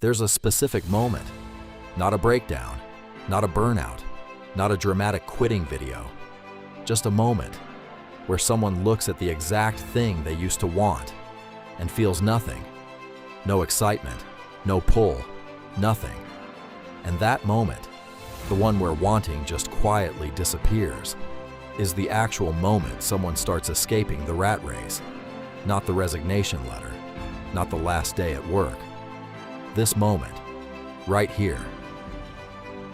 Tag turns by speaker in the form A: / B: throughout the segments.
A: There's a specific moment, not a breakdown, not a burnout, not a dramatic quitting video, just a moment where someone looks at the exact thing they used to want and feels nothing, no excitement, no pull, nothing. And that moment, the one where wanting just quietly disappears, is the actual moment someone starts escaping the rat race, not the resignation letter, not the last day at work. This moment, right here.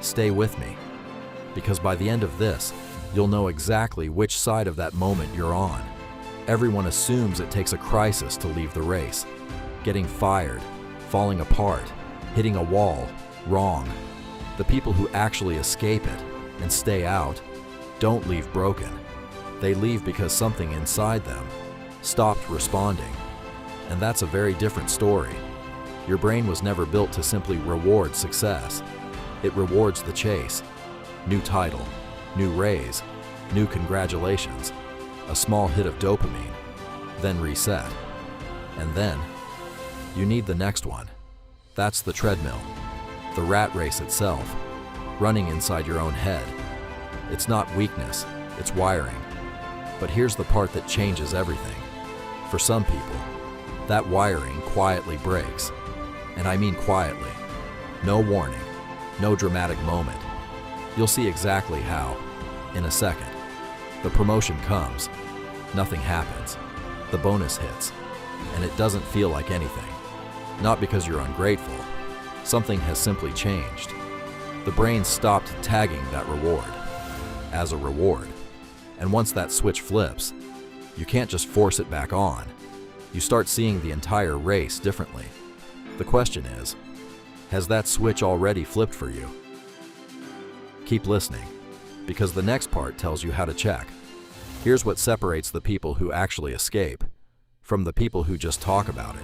A: Stay with me, because by the end of this, you'll know exactly which side of that moment you're on. Everyone assumes it takes a crisis to leave the race. Getting fired, falling apart, hitting a wall, wrong. The people who actually escape it and stay out don't leave broken. They leave because something inside them stopped responding. And that's a very different story. Your brain was never built to simply reward success. It rewards the chase. New title, new raise, new congratulations, a small hit of dopamine, then reset. And then, you need the next one. That's the treadmill, the rat race itself, running inside your own head. It's not weakness, it's wiring. But here's the part that changes everything. For some people, that wiring quietly breaks. And I mean quietly. No warning, no dramatic moment. You'll see exactly how, in a second. The promotion comes, nothing happens, the bonus hits, and it doesn't feel like anything. Not because you're ungrateful, something has simply changed. The brain stopped tagging that reward as a reward. And once that switch flips, you can't just force it back on. You start seeing the entire race differently. The question is, has that switch already flipped for you? Keep listening, because the next part tells you how to check. Here's what separates the people who actually escape from the people who just talk about it.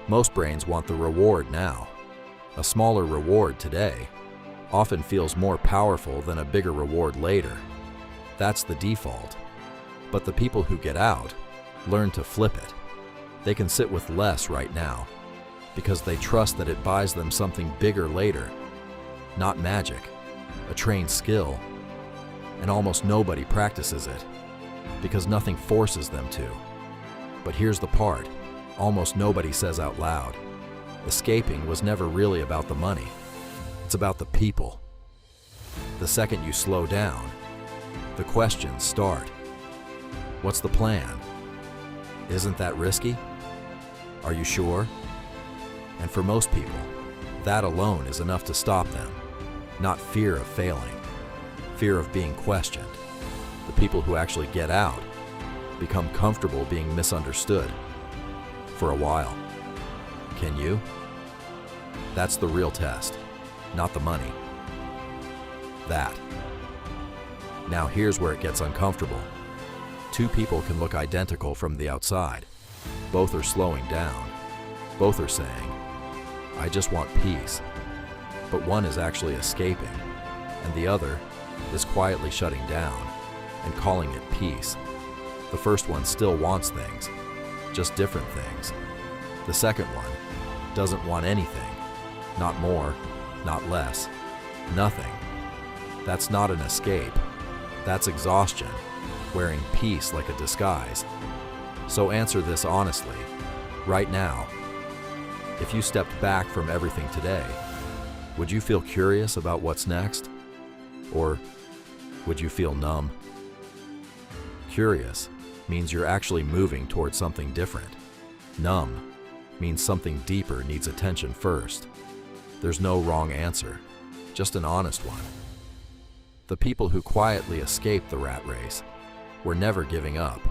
A: Most brains want the reward now. A smaller reward today often feels more powerful than a bigger reward later. That's the default. But the people who get out learn to flip it. They can sit with less right now because they trust that it buys them something bigger later. Not magic, a trained skill. And almost nobody practices it because nothing forces them to. But here's the part almost nobody says out loud. Escaping was never really about the money. It's about the people. The second you slow down, the questions start. What's the plan? Isn't that risky? Are you sure? And for most people, that alone is enough to stop them. Not fear of failing, fear of being questioned. The people who actually get out become comfortable being misunderstood. For a while. Can you? That's the real test, not the money. That. Now here's where it gets uncomfortable. Two people can look identical from the outside. Both are slowing down. Both are saying, I just want peace. But one is actually escaping, and the other is quietly shutting down and calling it peace. The first one still wants things, just different things. The second one doesn't want anything, not more, not less, nothing. That's not an escape. That's exhaustion, wearing peace like a disguise. So answer this honestly, right now. If you stepped back from everything today, would you feel curious about what's next? Or would you feel numb? Curious means you're actually moving towards something different. Numb means something deeper needs attention first. There's no wrong answer, just an honest one. The people who quietly escape the rat race were never giving up.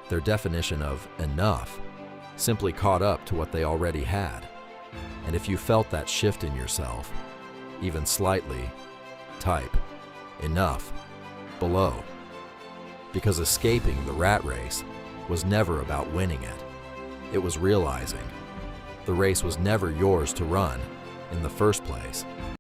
A: Their definition of enough simply caught up to what they already had. And if you felt that shift in yourself, even slightly, type enough below. Because escaping the rat race was never about winning it. It was realizing the race was never yours to run in the first place.